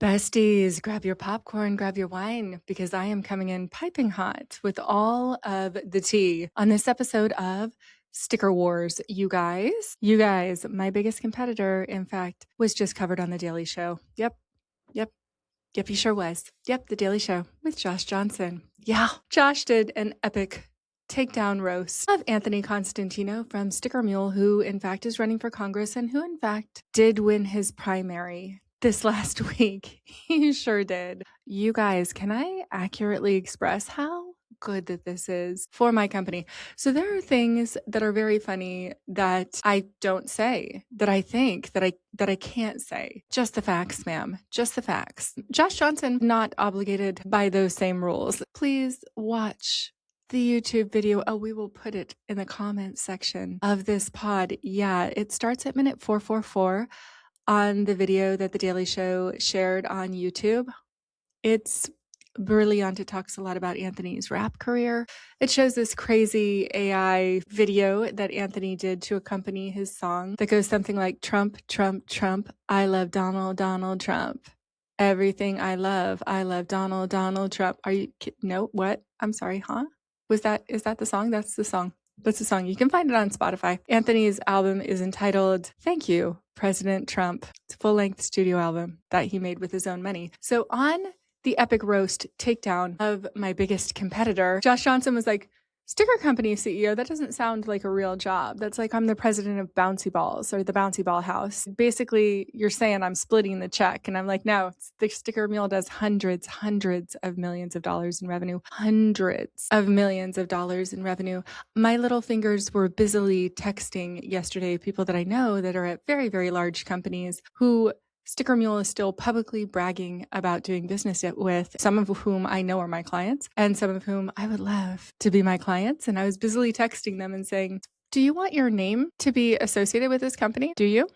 Besties, grab your popcorn, grab your wine, because I am coming in piping hot with all of the tea on this episode of Sticker Wars. You guys, my biggest competitor, in fact, was just covered on The Daily Show. Yep, he sure was. Yep, The Daily Show with Josh Johnson. Yeah, Josh did an epic takedown roast of Anthony Constantino from Sticker Mule, who in fact is running for Congress and who in fact did win his primary this last week. He sure did. You guys, can I accurately express how good that this is for my company? So there are things that are very funny that I don't say, that I think that I can't say. Just the facts, ma'am. Just the facts. Josh Johnson, not obligated by those same rules. Please watch the YouTube video. Oh, we will put it in the comments section of this pod. Yeah, it starts at minute 444 on the video that The Daily Show shared on YouTube. It's brilliant. It talks a lot about Anthony's rap career. It shows this crazy AI video that Anthony did to accompany his song that goes something like Trump, Trump, Trump. I love Donald, Donald Trump. Everything I love Donald, Donald Trump. Are you no, what? I'm sorry, huh? Is that the song? That's the song. That's the song. You can find it on Spotify. Anthony's album is entitled Thank You, President Trump. It's a full-length studio album that he made with his own money. So on the epic roast takedown of my biggest competitor, Josh Johnson was like, sticker company CEO, that doesn't sound like a real job. That's like I'm the president of Bouncy Balls or the Bouncy Ball House. Basically, you're saying I'm splitting the check. And I'm like, no, the Sticker Mule does hundreds of millions of dollars in revenue. Hundreds of millions of dollars in revenue. My little fingers were busily texting yesterday people that I know that are at very, very large companies who Sticker Mule is still publicly bragging about doing business with, some of whom I know are my clients and some of whom I would love to be my clients. And I was busily texting them and saying, do you want your name to be associated with this company? Do you?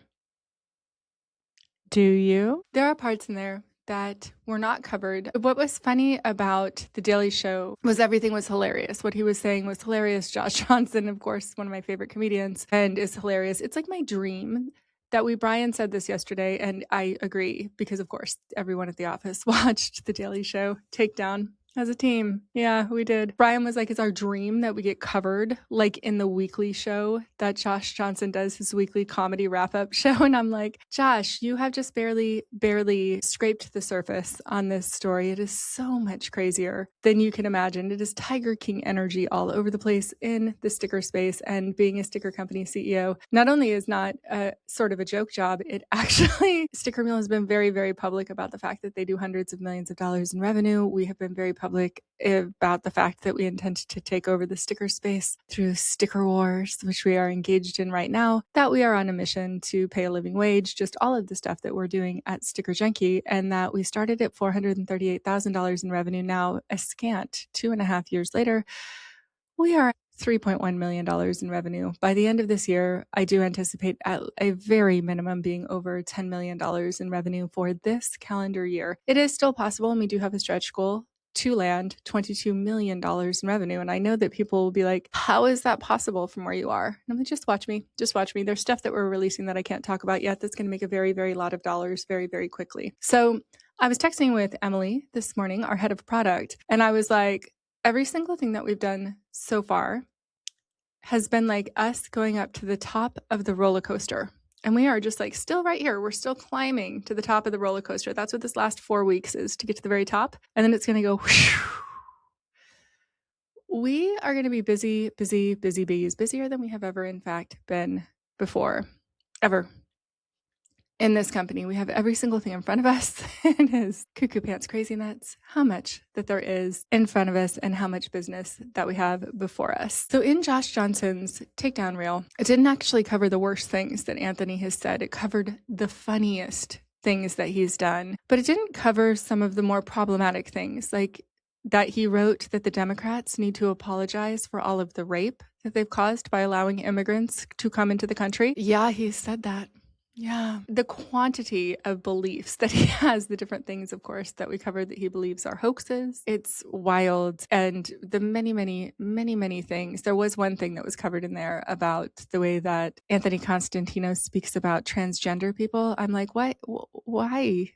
Do you? There are parts in there that were not covered. What was funny about The Daily Show was everything was hilarious. What he was saying was hilarious. Josh Johnson, of course, one of my favorite comedians, and is hilarious. It's like my dream that Brian said this yesterday, and I agree because, of course, everyone at the office watched The Daily Show Takedown as a team. Yeah, we did. Brian was like, it's our dream that we get covered like in the weekly show that Josh Johnson does, his weekly comedy wrap-up show. And I'm like, Josh, you have just barely scraped the surface on this story. It is so much crazier than you can imagine. It is Tiger King energy all over the place in the sticker space. And being a sticker company CEO not only is not a sort of a joke job, it actually, Sticker Mule has been very, very public about the fact that they do hundreds of millions of dollars in revenue. We have been very public about the fact that we intend to take over the sticker space through Sticker Wars, which we are engaged in right now, that we are on a mission to pay a living wage, just all of the stuff that we're doing at Sticker Junkie, and that we started at $438,000 in revenue. Now, a scant 2.5 years later, we are at $3.1 million in revenue. By the end of this year, I do anticipate at a very minimum being over $10 million in revenue for this calendar year. It is still possible, and we do have a stretch goal to land $22 million in revenue. And I know that people will be like, how is that possible from where you are? And I'm like, just watch me. There's stuff that we're releasing that I can't talk about yet that's going to make a very, very lot of dollars very, very quickly. So I was texting with Emily this morning, our head of product, and I was like, every single thing that we've done so far has been like us going up to the top of the roller coaster. And we are just like still right here. We're still climbing to the top of the roller coaster. That's what this last 4 weeks is, to get to the very top. And then it's going to go whoosh. We are going to be busy bees, busier than we have ever, in fact, been before, ever. In this company, we have every single thing in front of us. It is cuckoo pants crazy nuts how much that there is in front of us and how much business that we have before us. So in Josh Johnson's takedown reel, it didn't actually cover the worst things that Anthony has said. It covered the funniest things that he's done, but it didn't cover some of the more problematic things, like that he wrote that the Democrats need to apologize for all of the rape that they've caused by allowing immigrants to come into the country. Yeah, he said that. Yeah. The quantity of beliefs that he has, the different things, of course, that we covered that he believes are hoaxes. It's wild. And the many things. There was one thing that was covered in there about the way that Anthony Constantino speaks about transgender people. I'm like, what? Why?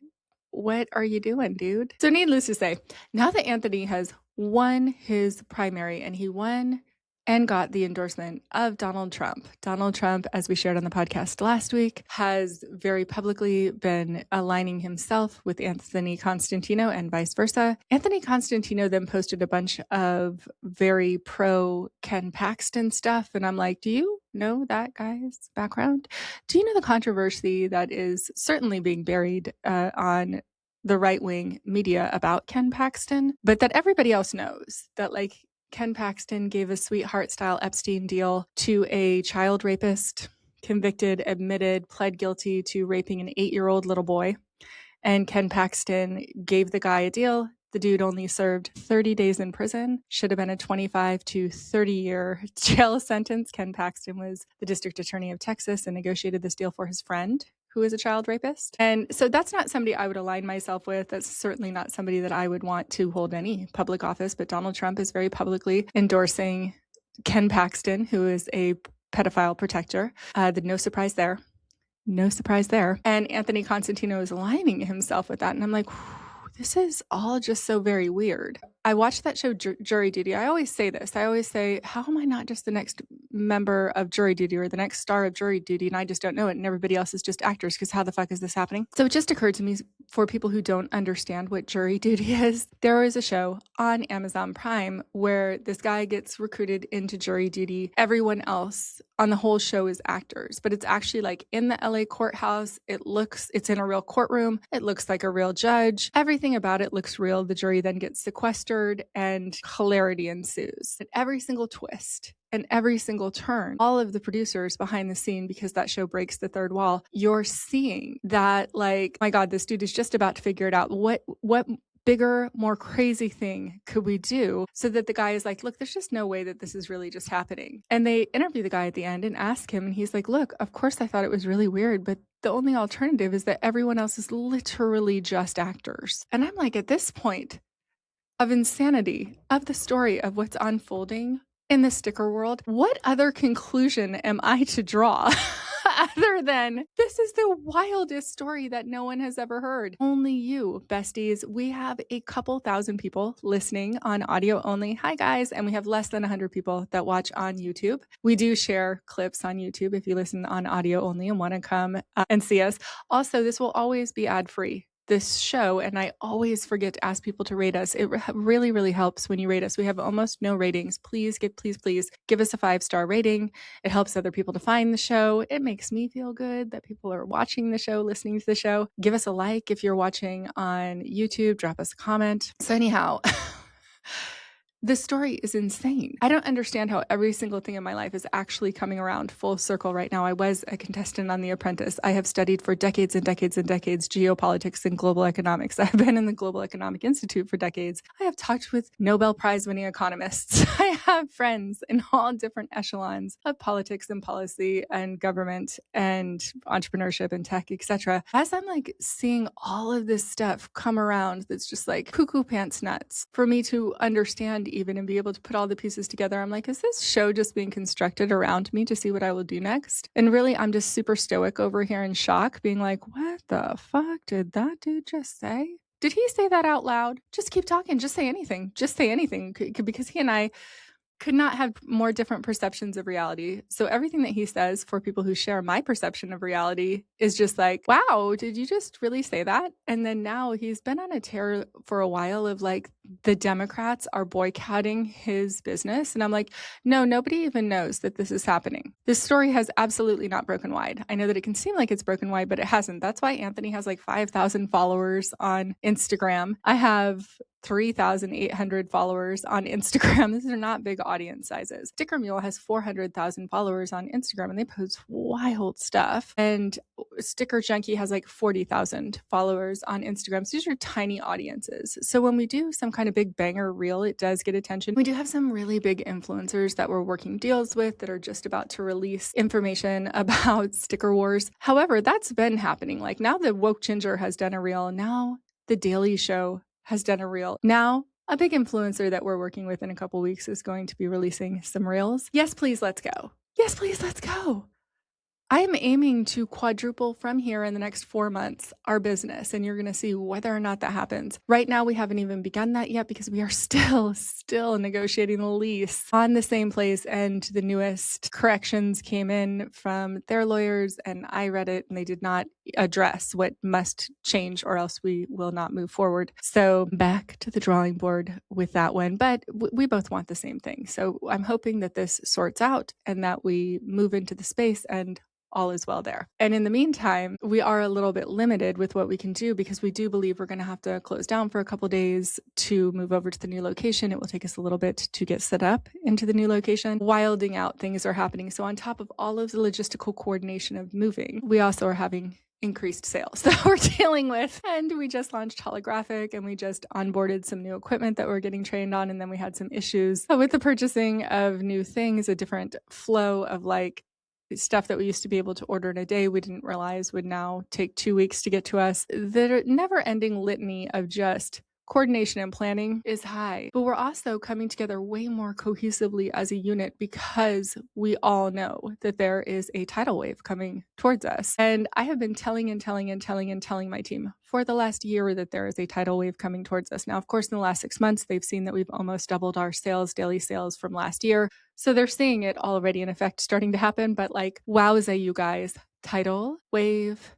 what are you doing, dude? So needless to say, now that Anthony has won his primary and he won and got the endorsement of Donald Trump. Donald Trump, as we shared on the podcast last week, has very publicly been aligning himself with Anthony Constantino and vice versa. Anthony Constantino then posted a bunch of very pro Ken Paxton stuff. And I'm like, do you know that guy's background? Do you know the controversy that is certainly being buried on the right-wing media about Ken Paxton, but that everybody else knows that, like, Ken Paxton gave a sweetheart-style Epstein deal to a child rapist, convicted, admitted, pled guilty to raping an 8-year-old little boy. And Ken Paxton gave the guy a deal. The dude only served 30 days in prison, should have been a 25 to 30-year jail sentence. Ken Paxton was the district attorney of Texas and negotiated this deal for his friend, who is a child rapist. And so that's not somebody I would align myself with. That's certainly not somebody that I would want to hold any public office. But Donald Trump is very publicly endorsing Ken Paxton, who is a pedophile protector. No surprise there. No surprise there. And Anthony Constantino is aligning himself with that. And I'm like, this is all just so very weird. I watched that show Jury Duty. I always say this. I always say, how am I not just the next member of Jury Duty or the next star of Jury Duty and I just don't know it and everybody else is just actors, because how the fuck is this happening? So it just occurred to me, for people who don't understand what Jury Duty is, there is a show on Amazon Prime where this guy gets recruited into jury duty. Everyone else on the whole show is actors, but it's actually like in the LA courthouse. It's in a real courtroom. It looks like a real judge. Everything about it looks real. The jury then gets sequestered and hilarity ensues. At every single twist and every single turn, all of the producers behind the scene, because that show breaks the third wall, you're seeing that, like, my God, this dude is just about to figure it out. What bigger, more crazy thing could we do? So that the guy is like, look, there's just no way that this is really just happening. And they interview the guy at the end and ask him, and he's like, look, of course I thought it was really weird, but the only alternative is that everyone else is literally just actors. And I'm like, at this point of insanity, of the story of what's unfolding in the sticker world, what other conclusion am I to draw other than this is the wildest story that no one has ever heard? Only you, besties. We have a couple thousand people listening on audio only. Hi, guys. And we have less than 100 people that watch on YouTube. We do share clips on YouTube if you listen on audio only and want to come and see us. Also, this will always be ad-free, this show, and I always forget to ask people to rate us. It really, really helps when you rate us. We have almost no ratings. Please give us a 5-star rating. It helps other people to find the show. It makes me feel good that people are watching the show, listening to the show. Give us a like if you're watching on YouTube. Drop us a comment. So anyhow, this story is insane. I don't understand how every single thing in my life is actually coming around full circle right now. I was a contestant on The Apprentice. I have studied for decades and decades and decades geopolitics and global economics. I've been in the Global Economic Institute for decades. I have talked with Nobel Prize-winning economists. I have friends in all different echelons of politics and policy and government and entrepreneurship and tech, etc. As I'm like seeing all of this stuff come around that's just like cuckoo pants nuts for me to understand even and be able to put all the pieces together, I'm like, is this show just being constructed around me to see what I will do next? And really, I'm just super stoic over here in shock, being like, what the fuck did that dude just say? Did he say that out loud? Just keep talking. Just say anything. Just say anything. Because he and I could not have more different perceptions of reality. So everything that he says, for people who share my perception of reality, is just like, wow, did you just really say that? And then now he's been on a tear for a while of like, the Democrats are boycotting his business. And I'm like, no, nobody even knows that this is happening. This story has absolutely not broken wide. I know that it can seem like it's broken wide, but it hasn't. That's why Anthony has like 5,000 followers on Instagram. I have 3,800 followers on Instagram. These are not big audience sizes. Sticker Mule has 400,000 followers on Instagram and they post wild stuff. And Sticker Junkie has like 40,000 followers on Instagram. So these are tiny audiences. So when we do some kind of big banger reel, it does get attention. We do have some really big influencers that we're working deals with that are just about to release information about Sticker Wars. However, that's been happening. Like now the Woke Ginger has done a reel. Now the Daily Show has done a reel. Now, a big influencer that we're working with in a couple weeks is going to be releasing some reels. Yes, please, let's go. Yes, please, let's go. I am aiming to quadruple from here in the next 4 months our business, and you're going to see whether or not that happens. Right now, we haven't even begun that yet because we are still negotiating the lease on the same place, and the newest corrections came in from their lawyers, and I read it, and they did not address what must change, or else we will not move forward. So back to the drawing board with that one, but we both want the same thing. So I'm hoping that this sorts out and that we move into the space and all is well there. And in the meantime, we are a little bit limited with what we can do because we do believe we're going to have to close down for a couple days to move over to the new location. It will take us a little bit to get set up into the new location. Wilding out things are happening. So on top of all of the logistical coordination of moving, we also are having increased sales that we're dealing with. And we just launched holographic and we just onboarded some new equipment that we're getting trained on. And then we had some issues with the purchasing of new things, a different flow of like stuff that we used to be able to order in a day, we didn't realize would now take 2 weeks to get to us. The never ending litany of just coordination and planning is high, but we're also coming together way more cohesively as a unit because we all know that there is a tidal wave coming towards us. And I have been telling my team for the last year that there is a tidal wave coming towards us. Now, of course, in the last 6 months, they've seen that we've almost doubled our sales, daily sales from last year. So they're seeing it already in effect starting to happen. But like, wowza, you guys, tidal wave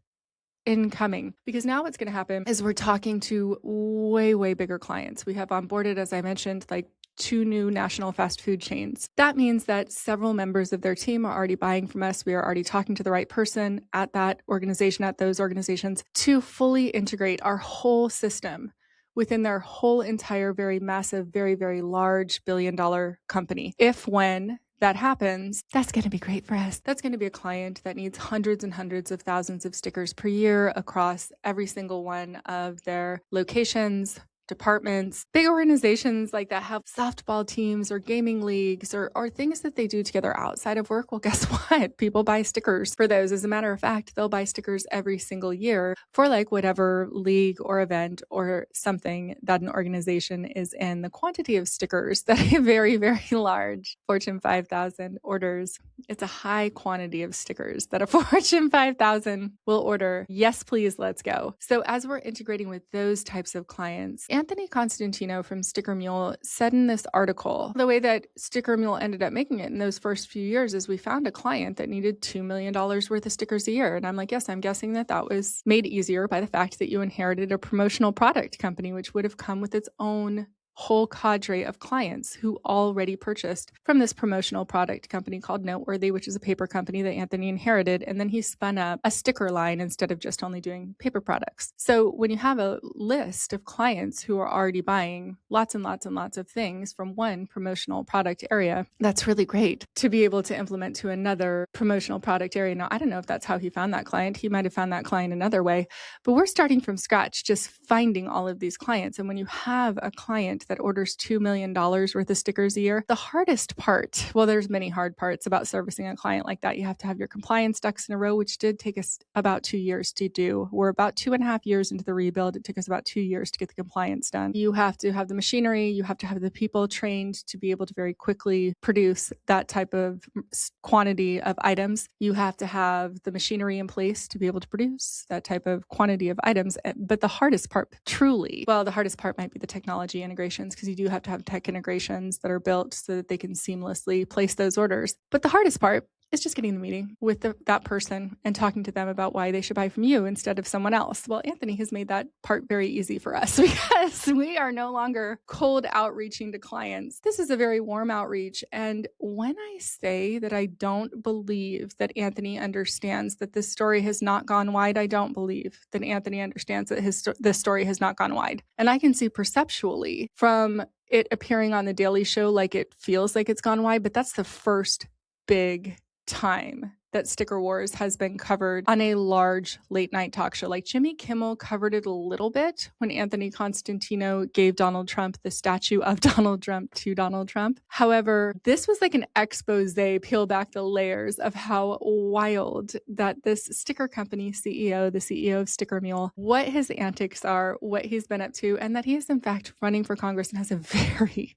incoming. Because now what's going to happen is we're talking to way bigger clients. We have onboarded, as I mentioned, like 2 new national fast food chains. That means that several members of their team are already buying from us. We are already talking to the right person at that organization, at those organizations, to fully integrate our whole system within their whole entire, very massive, very large billion-dollar company. When that happens, that's going to be great for us. That's going to be a client that needs hundreds and hundreds of thousands of stickers per year across every single one of their locations, departments, big organizations like that have softball teams or gaming leagues or things that they do together outside of work. Well, guess what? People buy stickers for those. As a matter of fact, they'll buy stickers every single year for like whatever league or event or something that an organization is in. The quantity of stickers that a very large Fortune 5000 orders, it's a high quantity of stickers that a Fortune 5000 will order. Yes, please, let's go. So as we're integrating with those types of clients, Anthony Constantino from Sticker Mule said in this article, the way that Sticker Mule ended up making it in those first few years is we found a client that needed $2 million worth of stickers a year. And I'm like, yes, I'm guessing that was made easier by the fact that you inherited a promotional product company, which would have come with its own whole cadre of clients who already purchased from this promotional product company called Noteworthy, which is a paper company that Anthony inherited. And then he spun up a sticker line instead of just only doing paper products. So when you have a list of clients who are already buying lots and lots of things from one promotional product area, that's really great to be able to implement to another promotional product area. Now, I don't know if that's how he found that client. He might have found that client another way, but we're starting from scratch, just finding all of these clients. And when you have a client that orders $2 million worth of stickers a year, the hardest part, well, there's many hard parts about servicing a client like that. You have to have your compliance ducks in a row, which did take us about 2 years to do. We're about 2.5 years into the rebuild. It took us about 2 years to get the compliance done. You have to have the machinery. You have to have the people trained to be able to very quickly produce that type of quantity of items. You have to have the machinery in place to be able to produce that type of quantity of items. But the hardest part, truly, well, the hardest part might be the technology integration, because you do have to have tech integrations that are built so that they can seamlessly place those orders. But the hardest part is just getting the meeting with that person and talking to them about why they should buy from you instead of someone else. Well, Anthony has made that part very easy for us because we are no longer cold outreaching to clients. This is a very warm outreach. And when I say that I don't believe that Anthony understands that this story has not gone wide, I don't believe that Anthony understands that this story has not gone wide. And I can see perceptually from it appearing on the Daily Show like it feels like it's gone wide, but that's the first big time that Sticker Wars has been covered on a large late night talk show. Like Jimmy Kimmel covered it a little bit when Anthony Constantino gave Donald Trump the statue of Donald Trump to Donald Trump. However, this was like an expose, peel back the layers of how wild that this sticker company CEO, the CEO of Sticker Mule, what his antics are, what he's been up to, and that he is in fact running for Congress and has a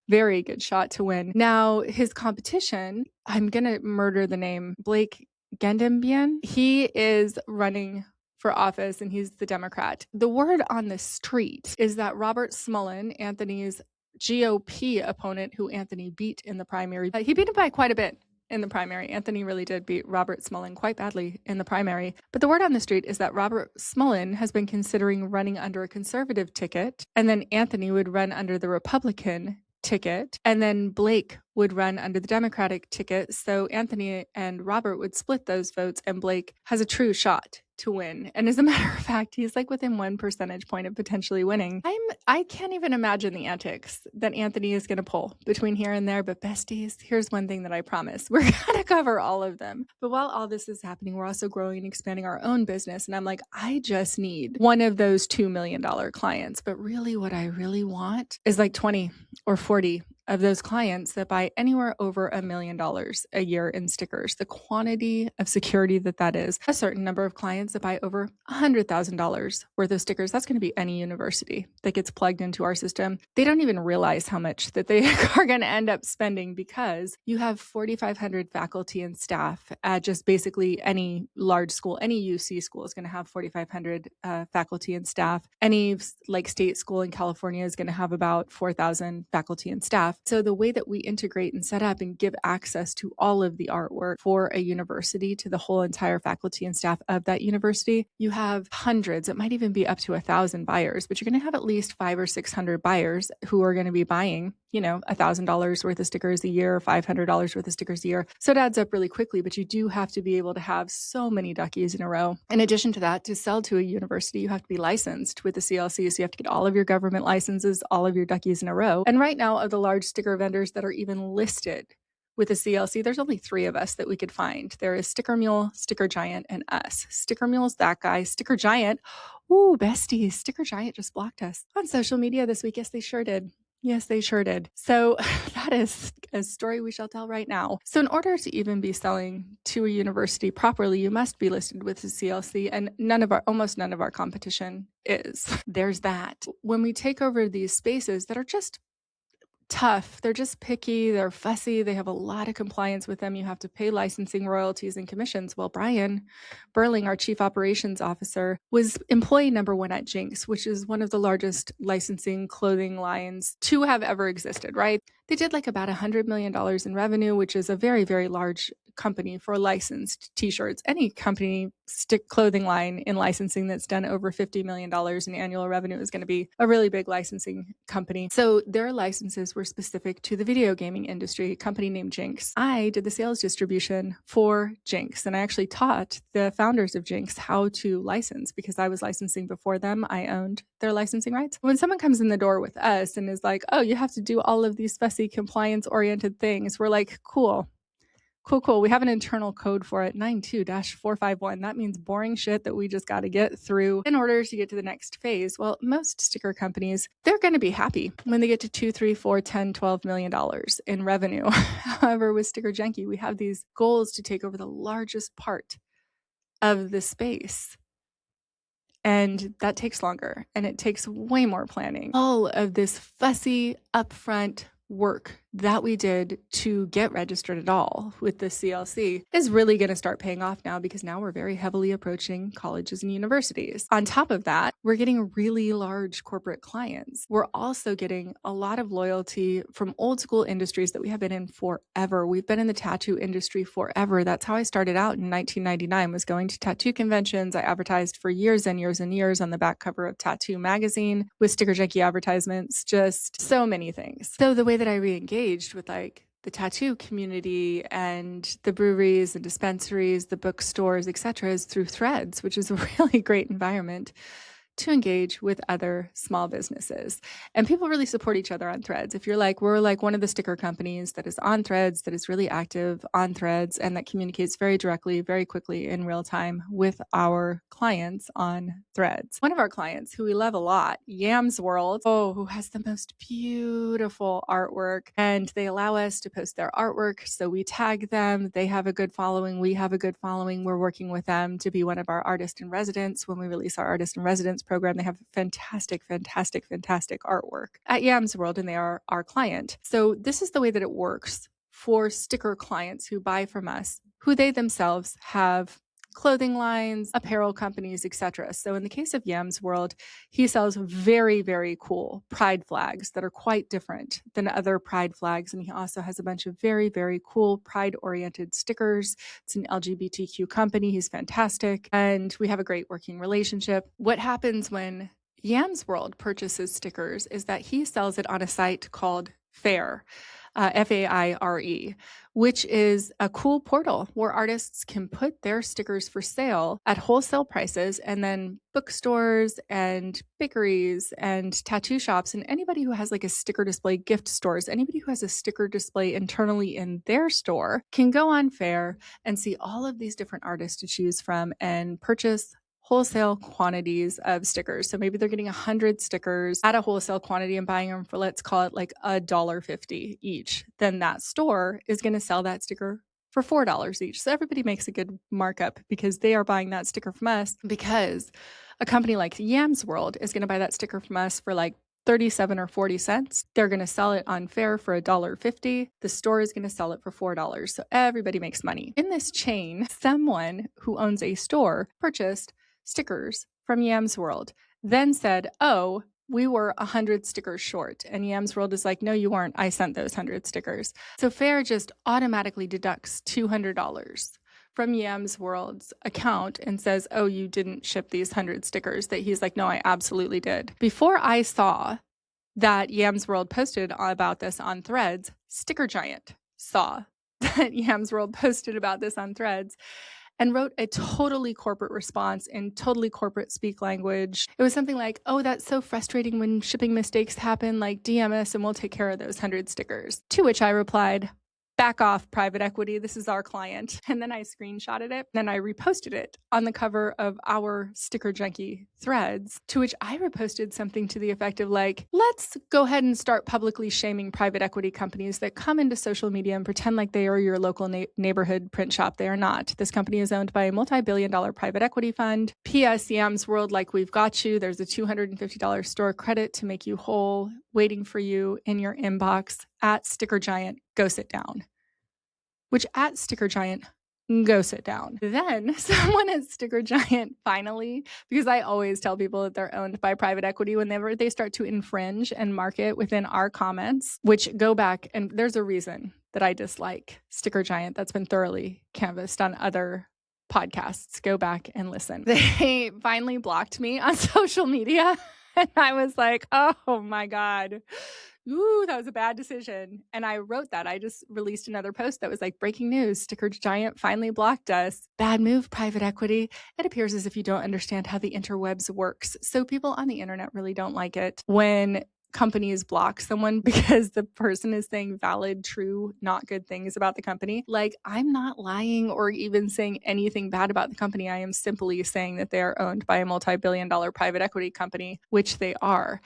very good shot to win. Now, his competition I'm going to murder the name, Blake Gendembian. He is running for office and he's the Democrat. The word on the street is that Robert Smullen, Anthony's GOP opponent, who Anthony beat in the primary, he beat him by quite a bit in the primary. Anthony really did beat Robert Smullen quite badly in the primary. But the word on the street is that Robert Smullen has been considering running under a conservative ticket, and then Anthony would run under the Republican ticket, and then Blake would run under the Democratic ticket. So Anthony and Robert would split those votes, and Blake has a true shot to win. And as a matter of fact, he's like within 1 percentage point of potentially winning. I can't even imagine the antics that Anthony is going to pull between here and there. But besties, here's one thing that I promise. We're going to cover all of them. But while all this is happening, we're also growing and expanding our own business. And I'm like, I just need one of those $2 million clients. But really what I really want is like 20 or 40 of those clients that buy anywhere over $1 million a year in stickers. The quantity of security that is, a certain number of clients that buy over $100,000 worth of stickers. That's going to be any university that gets plugged into our system. They don't even realize how much that they are going to end up spending, because you have 4,500 faculty and staff at just basically any large school. Any UC school is going to have 4,500 faculty and staff. Any like state school in California is going to have about 4,000 faculty and staff. So the way that we integrate and set up and give access to all of the artwork for a university to the whole entire faculty and staff of that university, you have hundreds, it might even be up to 1,000 buyers, but you're going to have at least 500 or 600 buyers who are going to be buying, $1,000 worth of stickers a year, $500 worth of stickers a year. So it adds up really quickly, but you do have to be able to have so many duckies in a row. In addition to that, to sell to a university, you have to be licensed with the CLC. So you have to get all of your government licenses, all of your duckies in a row. And right now, of the large sticker vendors that are even listed with the CLC, there's only 3 of us that we could find. There is Sticker Mule, Sticker Giant, and us. Sticker Mule's that guy. Sticker Giant, ooh, besties, Sticker Giant just blocked us on social media this week. Yes, they sure did. Yes, they sure did. So that is a story we shall tell right now. So in order to even be selling to a university properly, you must be listed with the CLC, and almost none of our competition is. There's that. When we take over these spaces that are just tough, they're just picky, they're fussy, they have a lot of compliance with them. You have to pay licensing, royalties, and commissions. Well, Brian Burling, our chief operations officer, was employee number 1 at Jinx, which is one of the largest licensing clothing lines to have ever existed, right? They did like about $100 million in revenue, which is a very, very large company for licensed t-shirts. Any company clothing line in licensing that's done over $50 million in annual revenue is going to be a really big licensing company. So their licenses were specific to the video gaming industry, a company named Jinx. I did the sales distribution for Jinx, and I actually taught the founders of Jinx how to license, because I was licensing before them. I owned their licensing rights. When someone comes in the door with us and is like, oh, you have to do all of these fussy compliance-oriented things, we're like, cool. We have an internal code for it, 92-451. That means boring shit that we just got to get through in order to get to the next phase. Well, most sticker companies, they're going to be happy when they get to $2, $3, $4, $10, $12 million in revenue. However, with Sticker Junkie, we have these goals to take over the largest part of the space. And that takes longer, and it takes way more planning. All of this fussy upfront work that we did to get registered at all with the CLC is really going to start paying off now, because now we're very heavily approaching colleges and universities. On top of that, we're getting really large corporate clients. We're also getting a lot of loyalty from old school industries that we have been in forever. We've been in the tattoo industry forever. That's how I started out in 1999, was going to tattoo conventions. I advertised for years and years and years on the back cover of Tattoo magazine with Sticker Junkie advertisements, just so many things. So the way that I re-engaged with like the tattoo community and the breweries and dispensaries, the bookstores, etc., is through Threads, which is a really great environment to engage with other small businesses. And people really support each other on Threads. If you're like, we're like one of the sticker companies that is on Threads, that is really active on Threads, and that communicates very directly, very quickly in real time with our clients on Threads. One of our clients who we love a lot, Yams World, who has the most beautiful artwork, and they allow us to post their artwork. So we tag them. They have a good following. We have a good following. We're working with them to be one of our artist in residence. When we release our artist in residence program, they have fantastic artwork at Yams World, and they are our client. So this is the way that it works for sticker clients who buy from us, who they themselves have clothing lines, apparel companies, etc. So in the case of Yam's World, he sells very, very cool pride flags that are quite different than other pride flags. And he also has a bunch of very, very cool pride-oriented stickers. It's an LGBTQ company. He's fantastic. And we have a great working relationship. What happens when Yam's World purchases stickers is that he sells it on a site called Faire. Faire, which is a cool portal where artists can put their stickers for sale at wholesale prices, and then bookstores and bakeries and tattoo shops and anybody who has like a sticker display, gift stores, anybody who has a sticker display internally in their store can go on Faire and see all of these different artists to choose from and purchase wholesale quantities of stickers. So maybe they're getting 100 stickers at a wholesale quantity and buying them for, let's call it like $1.50 each. Then that store is going to sell that sticker for $4 each. So everybody makes a good markup because they are buying that sticker from us, because a company like Yam's World is going to buy that sticker from us for like 37 or 40 cents. They're going to sell it on Faire for $1.50. The store is going to sell it for $4. So everybody makes money. In this chain, someone who owns a store purchased stickers from Yam's World, then said, oh, we were 100 stickers short. And Yam's World is like, no, you weren't. I sent those 100 stickers. So Faire just automatically deducts $200 from Yam's World's account and says, oh, you didn't ship these 100 stickers. That he's like, no, I absolutely did. Before I saw that Yam's World posted about this on Threads, Sticker Giant saw that Yam's World posted about this on Threads and wrote a totally corporate response in totally corporate speak language. It was something like, oh, that's so frustrating when shipping mistakes happen, like DM us and we'll take care of those 100 stickers. To which I replied, back off, private equity. This is our client. And then I screenshotted it. Then I reposted it on the cover of our Sticker Junkie Threads, to which I reposted something to the effect of like, let's go ahead and start publicly shaming private equity companies that come into social media and pretend like they are your local neighborhood print shop. They are not. This company is owned by a multi-billion-dollar private equity fund. P.S. Yam's World, like we've got you. There's a $250 store credit to make you whole waiting for you in your inbox at Sticker Giant. Go sit down. Which at Sticker Giant, go sit down. Then someone at Sticker Giant finally, because I always tell people that they're owned by private equity whenever they start to infringe and market within our comments, which go back, and there's a reason that I dislike Sticker Giant that's been thoroughly canvassed on other podcasts. Go back and listen. They finally blocked me on social media. And I was like, oh my God. Ooh, that was a bad decision. And I wrote that. I just released another post that was like, breaking news, Sticker Giant finally blocked us. Bad move, private equity. It appears as if you don't understand how the interwebs works. So people on the internet really don't like it when companies block someone because the person is saying valid, true, not good things about the company. Like, I'm not lying or even saying anything bad about the company. I am simply saying that they are owned by a multi-billion-dollar private equity company, which they are.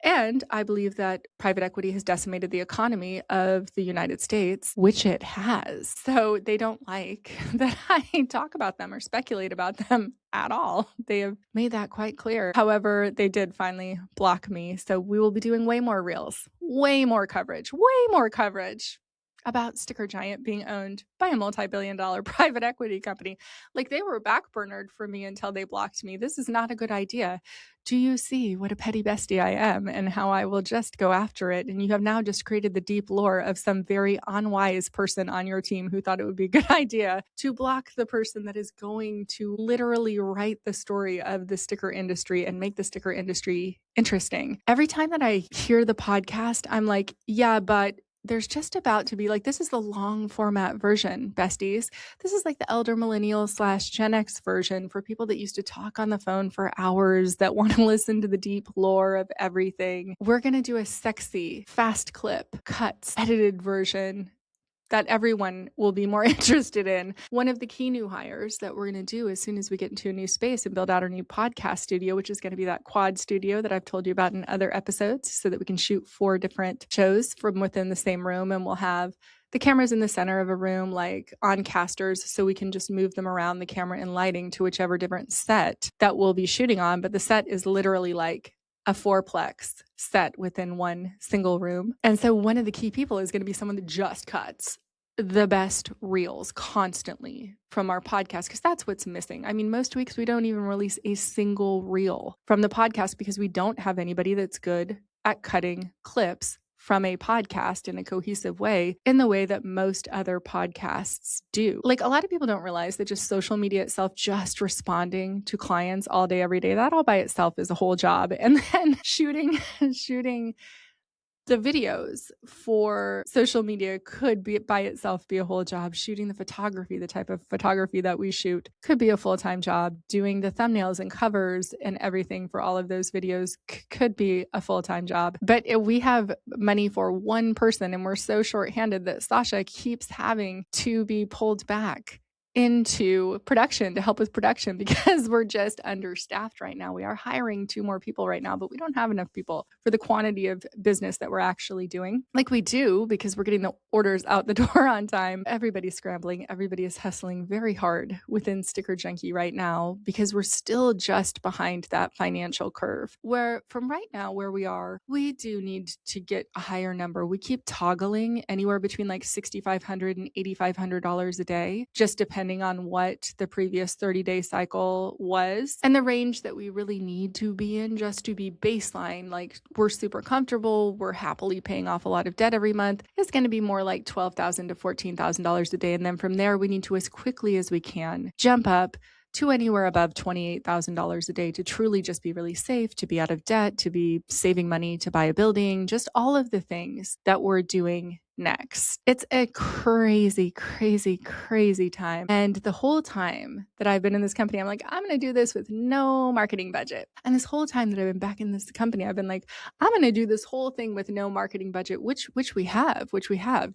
And I believe that private equity has decimated the economy of the United States, which it has. So they don't like that I talk about them or speculate about them at all. They have made that quite clear. However, they did finally block me. So we will be doing way more reels, way more coverage about Sticker Giant being owned by a multi-billion-dollar private equity company. Like, they were backburnered for me until they blocked me. This is not a good idea. Do you see what a petty bestie I am and how I will just go after it? And you have now just created the deep lore of some very unwise person on your team who thought it would be a good idea to block the person that is going to literally write the story of the sticker industry and make the sticker industry interesting. Every time that I hear the podcast, I'm like, yeah, but there's just about to be like, this is the long format version, besties. This is like the elder millennial / Gen X version for people that used to talk on the phone for hours, that want to listen to the deep lore of everything. We're going to do a sexy, fast clip, cuts, edited version that everyone will be more interested in. One of the key new hires that we're going to do as soon as we get into a new space and build out our new podcast studio, which is going to be that quad studio that I've told you about in other episodes, so that we can shoot 4 different shows from within the same room. And we'll have the cameras in the center of a room, like on casters, so we can just move them around, the camera and lighting, to whichever different set that we'll be shooting on. But the set is literally like a fourplex set within one single room. And so one of the key people is going to be someone that just cuts the best reels constantly from our podcast, because that's what's missing. I mean, most weeks we don't even release a single reel from the podcast because we don't have anybody that's good at cutting clips from a podcast in a cohesive way, in the way that most other podcasts do. Like, a lot of people don't realize that just social media itself, just responding to clients all day, every day, that all by itself is a whole job. And then shooting the videos for social media could be by itself be a whole job. Shooting the photography, the type of photography that we shoot, could be a full-time job. Doing the thumbnails and covers and everything for all of those videos could be a full-time job. But if we have money for one person and we're so short-handed that Sasha keeps having to be pulled back into production to help with production because we're just understaffed right now. We are hiring 2 more people right now, but we don't have enough people for the quantity of business that we're actually doing. Like we do, because we're getting the orders out the door on time. Everybody's scrambling. Everybody is hustling very hard within Sticker Junkie right now because we're still just behind that financial curve. Where from right now where we are, we do need to get a higher number. We keep toggling anywhere between like $6,500 and $8,500 a day, just depending on what the previous 30-day cycle was, and the range that we really need to be in just to be baseline. Like, we're super comfortable, we're happily paying off a lot of debt every month, is going to be more like $12,000 to $14,000 a day. And then from there, we need to, as quickly as we can, jump up to anywhere above $28,000 a day to truly just be really safe, to be out of debt, to be saving money to buy a building, just all of the things that we're doing next. It's a crazy, crazy, crazy time. And the whole time that I've been in this company, I'm like, I'm going to do this with no marketing budget. And this whole time that I've been back in this company, I've been like, I'm going to do this whole thing with no marketing budget, which we have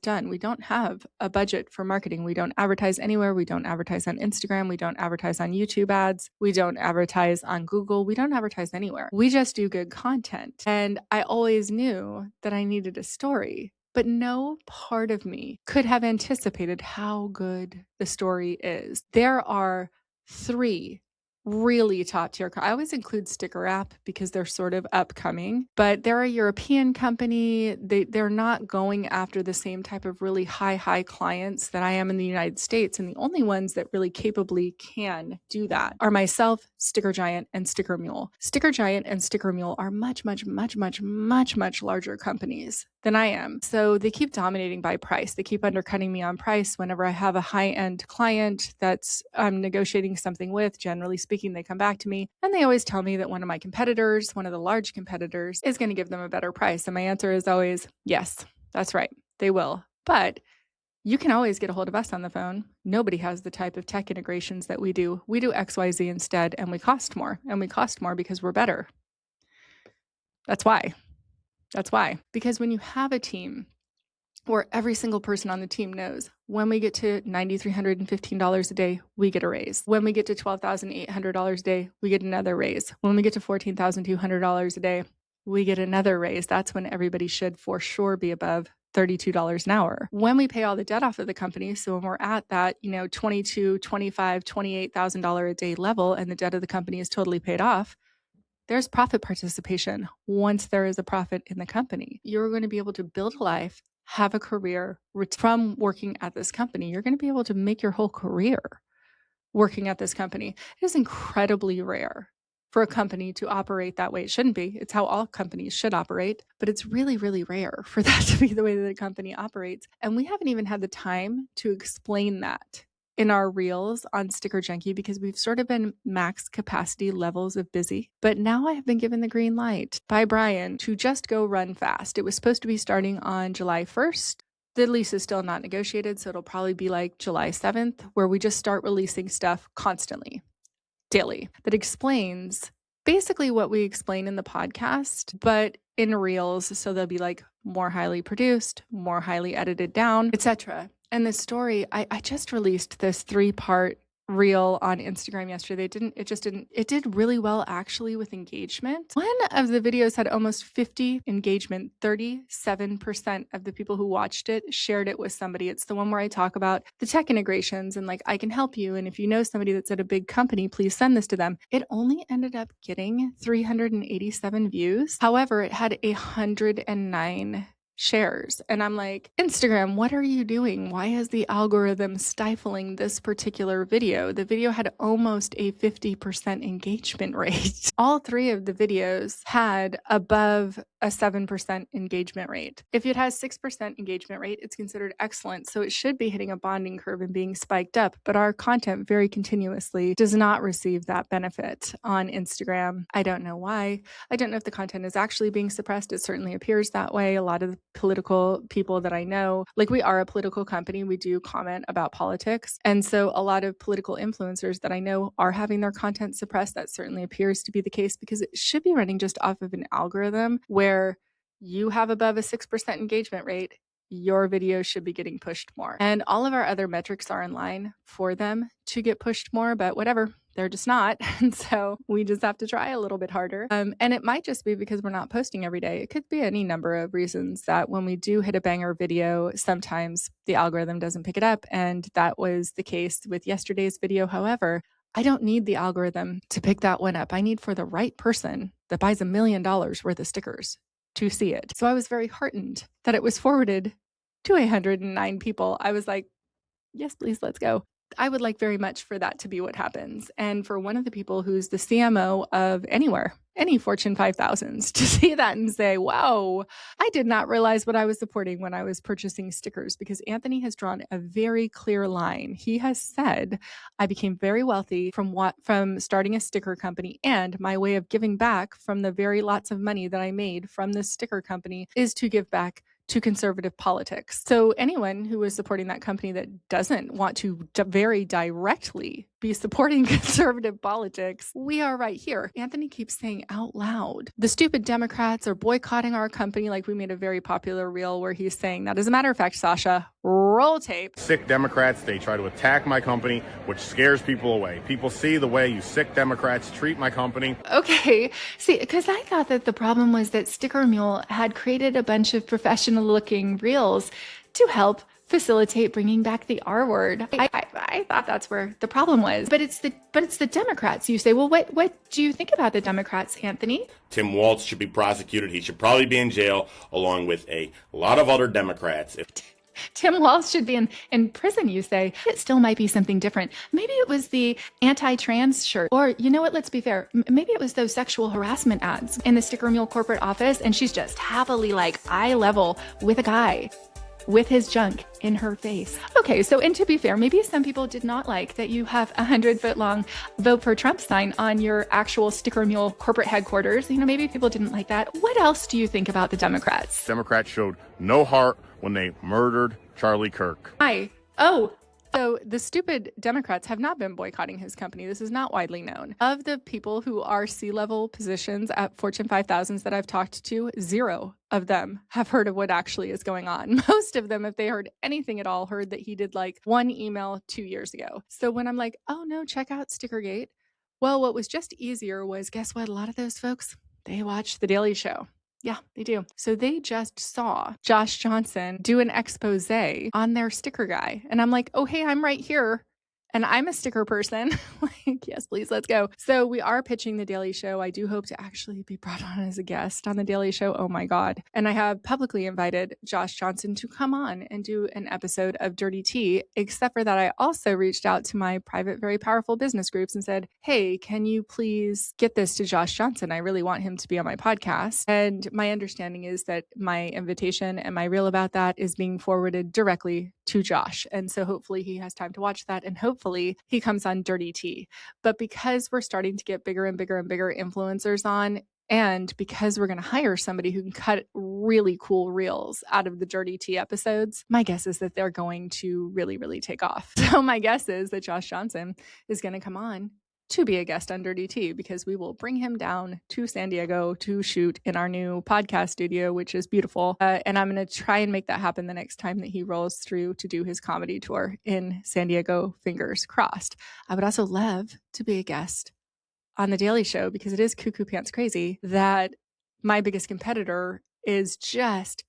done. We don't have a budget for marketing. We don't advertise anywhere. We don't advertise on Instagram. We don't advertise on YouTube ads. We don't advertise on Google. We don't advertise anywhere. We just do good content. And I always knew that I needed a story. But no part of me could have anticipated how good the story is. There are 3 really top tier. I always include Sticker App because they're sort of upcoming, but they're a European company. They're not going after the same type of really high clients that I am in the United States. And the only ones that really capably can do that are myself, Sticker Giant, and Sticker Mule. Sticker Giant and Sticker Mule are much larger companies than I am. So they keep dominating by price. They keep undercutting me on price whenever I have a high-end client that's I'm negotiating something with. Generally speaking, they come back to me and they always tell me that one of my competitors, one of the large competitors, is going to give them a better price. And my answer is always, yes, that's right, they will. But you can always get a hold of us on the phone. Nobody has the type of tech integrations that we do. We do XYZ instead, and we cost more. And we cost more because we're better. That's why. Because when you have a team where every single person on the team knows when we get to $9,315 a day, we get a raise. When we get to $12,800 a day, we get another raise. When we get to $14,200 a day, we get another raise. That's when everybody should for sure be above $32 an hour. When we pay all the debt off of the company, so when we're at that, $22,000, $25,000, $28,000 a day level and the debt of the company is totally paid off, there's profit participation once there is a profit in the company. You're going to be able to build a life, have a career from working at this company. You're going to be able to make your whole career working at this company. It is incredibly rare for a company to operate that way. It shouldn't be. It's how all companies should operate, but it's really, really rare for that to be the way that a company operates. And we haven't even had the time to explain that in our reels on Sticker Junkie because we've sort of been max capacity levels of busy. But now I have been given the green light by Brian to just go run fast. It was supposed to be starting on July 1st. The lease is still not negotiated, so it'll probably be like July 7th, where we just start releasing stuff constantly, daily, that explains basically what we explain in the podcast, but in reels. So they'll be like more highly produced, more highly edited down, etc. And the story, I just released this 3-part reel on Instagram yesterday. It did really well actually with engagement. One of the videos had almost 50 engagement. 37% of the people who watched it shared it with somebody. It's the one where I talk about the tech integrations and like, I can help you. And if you know somebody that's at a big company, please send this to them. It only ended up getting 387 views. However, it had 109 shares. And I'm like, Instagram, what are you doing? Why is the algorithm stifling this particular video? The video had almost a 50% engagement rate. All three of the videos had above a 7% engagement rate. If it has 6% engagement rate, it's considered excellent. So it should be hitting a bonding curve and being spiked up. But our content very continuously does not receive that benefit on Instagram. I don't know why. I don't know if the content is actually being suppressed. It certainly appears that way. A lot of the political people that I know, like we are a political company, we do comment about politics. And so a lot of political influencers that I know are having their content suppressed. That certainly appears to be the case because it should be running just off of an algorithm where you have above a 6% engagement rate. Your video should be getting pushed more. And all of our other metrics are in line for them to get pushed more, but whatever, they're just not. And so we just have to try a little bit harder. And it might just be because we're not posting every day. It could be any number of reasons that when we do hit a banger video, sometimes the algorithm doesn't pick it up. And that was the case with yesterday's video. However, I don't need the algorithm to pick that one up. I need for the right person that buys $1 million worth of stickers to see it. So I was very heartened that it was forwarded to 109 people. I was like, yes, please, let's go. I would like very much for that to be what happens. And for one of the people who's the CMO of anywhere, any Fortune 5000s, to see that and say, wow, I did not realize what I was supporting when I was purchasing stickers, because Anthony has drawn a very clear line. He has said, I became very wealthy from starting a sticker company, and my way of giving back from the very lots of money that I made from this sticker company is to give back to conservative politics. So anyone who is supporting that company that doesn't want to very directly be supporting conservative politics, we are right here. Anthony keeps saying out loud, the stupid Democrats are boycotting our company. Like we made a very popular reel where he's saying that. As a matter of fact, Sasha, roll tape. Sick Democrats, they try to attack my company, which scares people away. People see the way you sick Democrats treat my company. Okay. See, because I thought that the problem was that Sticker Mule had created a bunch of professional looking reels to help facilitate bringing back the R word. I thought that's where the problem was. But it's the Democrats. You say, well, what do you think about the Democrats, Anthony? Tim Walz should be prosecuted. He should probably be in jail along with a lot of other Democrats. Tim Walz should be in prison, you say. It still might be something different. Maybe it was the anti-trans shirt. Or, you know what, let's be fair. Maybe it was those sexual harassment ads in the Sticker Mule corporate office, and she's just happily like eye level with a guy with his junk in her face. Okay, so, and to be fair, maybe some people did not like that you have a 100-foot long Vote for Trump sign on your actual Sticker Mule corporate headquarters. You know, maybe people didn't like that. What else do you think about the Democrats? Democrats showed no heart when they murdered Charlie Kirk. So the stupid Democrats have not been boycotting his company. This is not widely known. Of the people who are C-level positions at Fortune 5000s that I've talked to, 0 of them have heard of what actually is going on. Most of them, if they heard anything at all, heard that he did like one email 2 years ago. So when I'm like, oh no, check out Stickergate. Well, what was just easier was, guess what? A lot of those folks, they watch The Daily Show. Yeah, they do. So they just saw Josh Johnson do an expose on their sticker guy. And I'm like, oh, hey, I'm right here. And I'm a sticker person. Like, yes, please, let's go. So we are pitching The Daily Show. I do hope to actually be brought on as a guest on The Daily Show. Oh my God. And I have publicly invited Josh Johnson to come on and do an episode of Dirty Tea. Except for that, I also reached out to my private, very powerful business groups and said, hey, can you please get this to Josh Johnson? I really want him to be on my podcast. And my understanding is that my invitation and my reel about that is being forwarded directly to Josh. And so hopefully he has time to watch that, and hopefully he comes on Dirty Tea. But because we're starting to get bigger and bigger and bigger influencers on, and because we're going to hire somebody who can cut really cool reels out of the Dirty Tea episodes, my guess is that they're going to really, really take off. So my guess is that Josh Johnson is going to come on to be a guest on Dirty Tea, because we will bring him down to San Diego to shoot in our new podcast studio, which is beautiful. And I'm going to try and make that happen the next time that he rolls through to do his comedy tour in San Diego. Fingers crossed. I would also love to be a guest on The Daily Show, because it is cuckoo pants crazy that my biggest competitor is just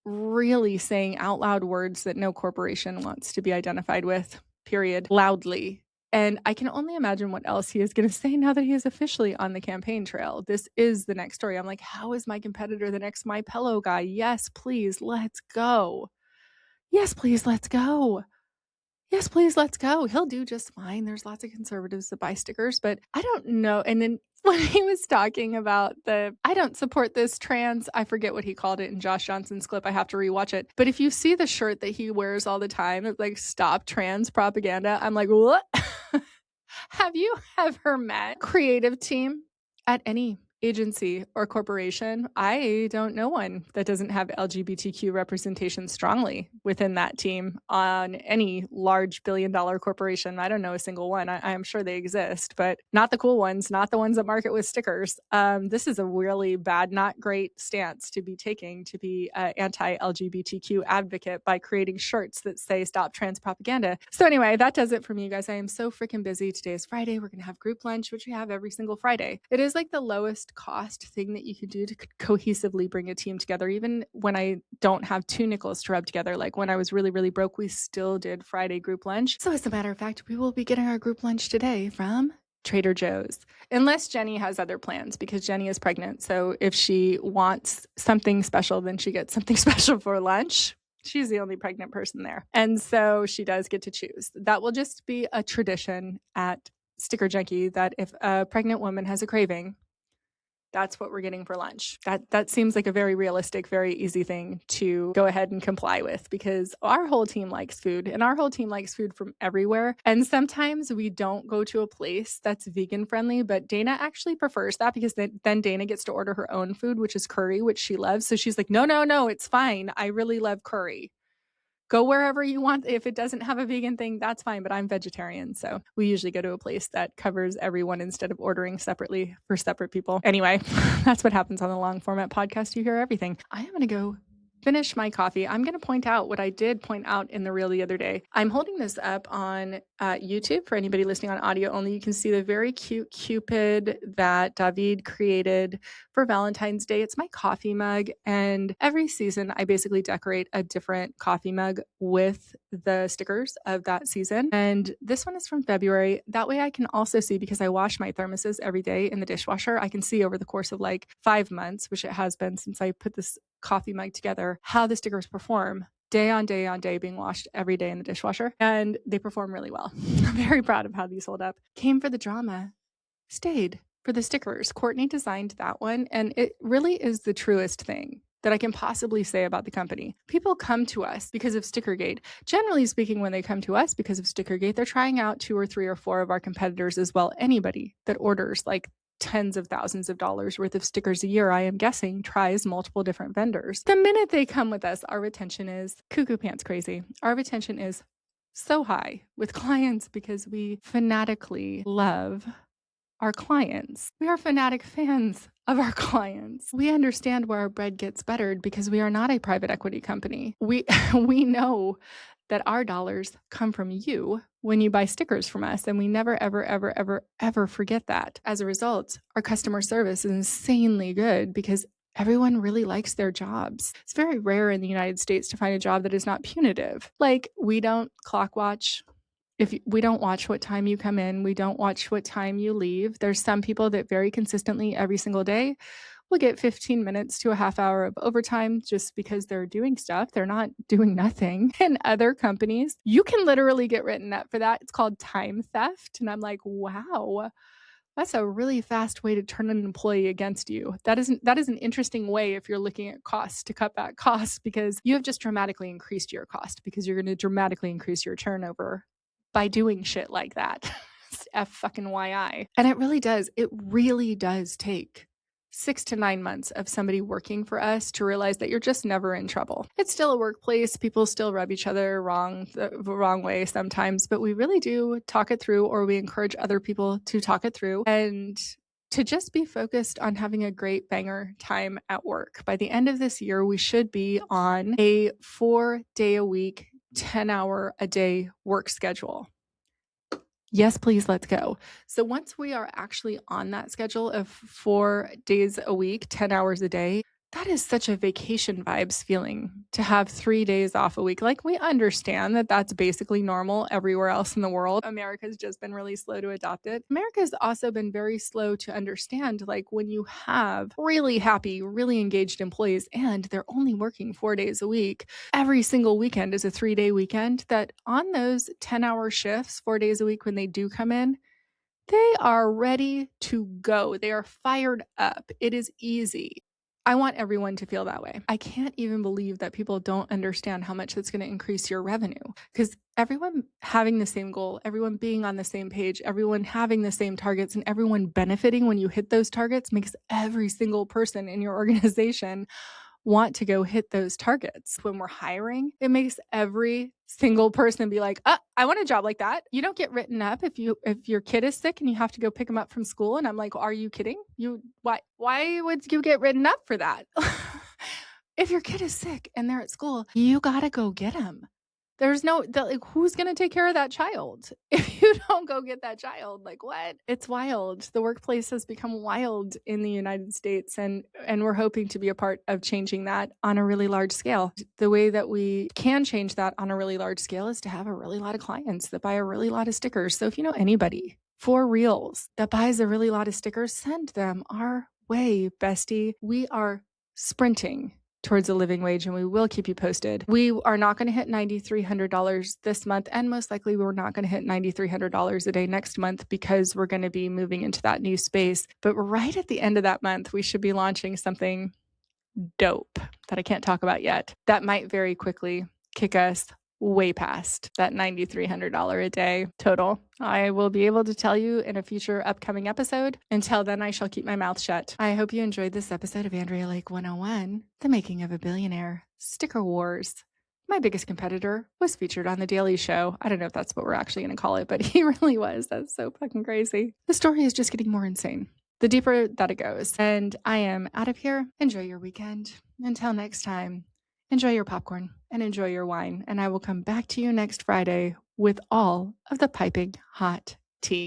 really saying out loud words that no corporation wants to be identified with, period, loudly. And I can only imagine what else he is going to say now that he is officially on the campaign trail. This is the next story. I'm like, how is my competitor the next My Pillow guy? Yes, please, let's go. Yes, please, let's go. Yes, please, let's go. He'll do just fine. There's lots of conservatives that buy stickers, but I don't know. And then when he was talking about I don't support this trans, I forget what he called it in Josh Johnson's clip. I have to rewatch it. But if you see the shirt that he wears all the time, it's like stop trans propaganda. I'm like, what? Have you ever met a creative team at any agency or corporation? I don't know one that doesn't have LGBTQ representation strongly within that team on any large billion-dollar corporation. I don't know a single one. I am sure they exist, but not the cool ones, not the ones that market with stickers. This is a really bad, not great stance to be taking to be an anti-LGBTQ advocate by creating shirts that say stop trans propaganda. So anyway, that does it for me, you guys. I am so freaking busy. Today is Friday. We're going to have group lunch, which we have every single Friday. It is like the lowest cost thing that you can do to cohesively bring a team together. Even when I don't have 2 nickels to rub together, like when I was really, really broke, we still did Friday group lunch. So as a matter of fact, we will be getting our group lunch today from Trader Joe's, unless Jenny has other plans, because Jenny is pregnant. So if she wants something special, then she gets something special for lunch. She's the only pregnant person there. And so she does get to choose. That will just be a tradition at Sticker Junkie, that if a pregnant woman has a craving, that's what we're getting for lunch. That seems like a very realistic, very easy thing to go ahead and comply with, because our whole team likes food, and our whole team likes food from everywhere. And sometimes we don't go to a place that's vegan friendly, but Dana actually prefers that, because then Dana gets to order her own food, which is curry, which she loves. So she's like, no, it's fine. I really love curry. Go wherever you want. If it doesn't have a vegan thing, that's fine, but I'm vegetarian. So we usually go to a place that covers everyone instead of ordering separately for separate people. Anyway, that's what happens on the long format podcast. You hear everything. I am going to go finish my coffee. I'm going to point out what I did point out in the reel the other day. I'm holding this up on YouTube for anybody listening on audio only. You can see the very cute Cupid that David created for Valentine's Day. It's my coffee mug, and every season I basically decorate a different coffee mug with the stickers of that season. And this one is from February. That way I can also see, because I wash my thermoses every day in the dishwasher, I can see over the course of like 5 months, which it has been since I put this coffee mug together, how the stickers perform day on day on day, being washed every day in the dishwasher. And they perform really well. I'm very proud of how these hold up. Came for the drama, stayed for the stickers. Courtney designed that one, and it really is the truest thing that I can possibly say about the company. People come to us because of Stickergate. Generally speaking, when they come to us because of Stickergate, they're trying out 2 or 3 or 4 of our competitors as well. Anybody that orders like tens of thousands of dollars worth of stickers a year, I am guessing, tries multiple different vendors. The minute they come with us, our retention is cuckoo pants crazy. Our retention is so high with clients because we fanatically love our clients. We are fanatic fans of our clients. We understand where our bread gets buttered because we are not a private equity company. We know that our dollars come from you when you buy stickers from us, and we never, ever forget that. As a result, our customer service is insanely good because everyone really likes their jobs. It's very rare in the United States to find a job that is not punitive. Like, we don't clock watch. We don't watch what time you come in, we don't watch what time you leave. There's some people that very consistently every single day will get 15 minutes to a half hour of overtime just because they're doing stuff. They're not doing nothing. In other companies, you can literally get written up for that. It's called time theft. And I'm like, wow, that's a really fast way to turn an employee against you. That is an interesting way if you're looking at costs, to cut back costs, because you have just dramatically increased your cost, because you're going to dramatically increase your turnover by doing shit like that. F fucking YI. And it really does take 6 to 9 months of somebody working for us to realize that you're just never in trouble. It's still a workplace. People still rub each other the wrong way sometimes, but we really do talk it through, or we encourage other people to talk it through and to just be focused on having a great banger time at work. By the end of this year, we should be on a 4-day-a-week, 10-hour-a-day work schedule. Yes, please, let's go. So once we are actually on that schedule of 4 days a week, 10 hours a day, that is such a vacation vibes feeling to have 3 days off a week. Like, we understand that that's basically normal everywhere else in the world. America's just been really slow to adopt it. America's also been very slow to understand, like, when you have really happy, really engaged employees and they're only working 4 days a week, every single weekend is a 3-day weekend, that on those 10-hour shifts, 4 days a week when they do come in, they are ready to go. They are fired up. It is easy. I want everyone to feel that way. I can't even believe that people don't understand how much that's going to increase your revenue, because everyone having the same goal, everyone being on the same page, everyone having the same targets, and everyone benefiting when you hit those targets makes every single person in your organization want to go hit those targets. When we're hiring, it makes every single person be like, I want a job like that. You don't get written up if your kid is sick and you have to go pick them up from school. And I'm like, are you kidding? Why would you get written up for that? If your kid is sick and they're at school, you got to go get them. There's who's going to take care of that child if you don't go get that child? Like, what? It's wild. The workplace has become wild in the United States, and we're hoping to be a part of changing that on a really large scale. The way that we can change that on a really large scale is to have a really lot of clients that buy a really lot of stickers. So if you know anybody for reals that buys a really lot of stickers, send them our way, bestie. We are sprinting towards a living wage, and we will keep you posted. We are not going to hit $9,300 this month, and most likely we're not going to hit $9,300 a day next month, because we're going to be moving into that new space. But right at the end of that month, we should be launching something dope that I can't talk about yet that might very quickly kick us way past that $9,300 a day total. I will be able to tell you in a future upcoming episode. Until then, I shall keep my mouth shut. I hope you enjoyed this episode of Andrea Lake 101, The Making of a Billionaire, Sticker Wars. My biggest competitor was featured on The Daily Show. I don't know if that's what we're actually going to call it, but he really was. That's so fucking crazy. The story is just getting more insane the deeper that it goes. And I am out of here. Enjoy your weekend. Until next time, enjoy your popcorn and enjoy your wine. And I will come back to you next Friday with all of the piping hot tea.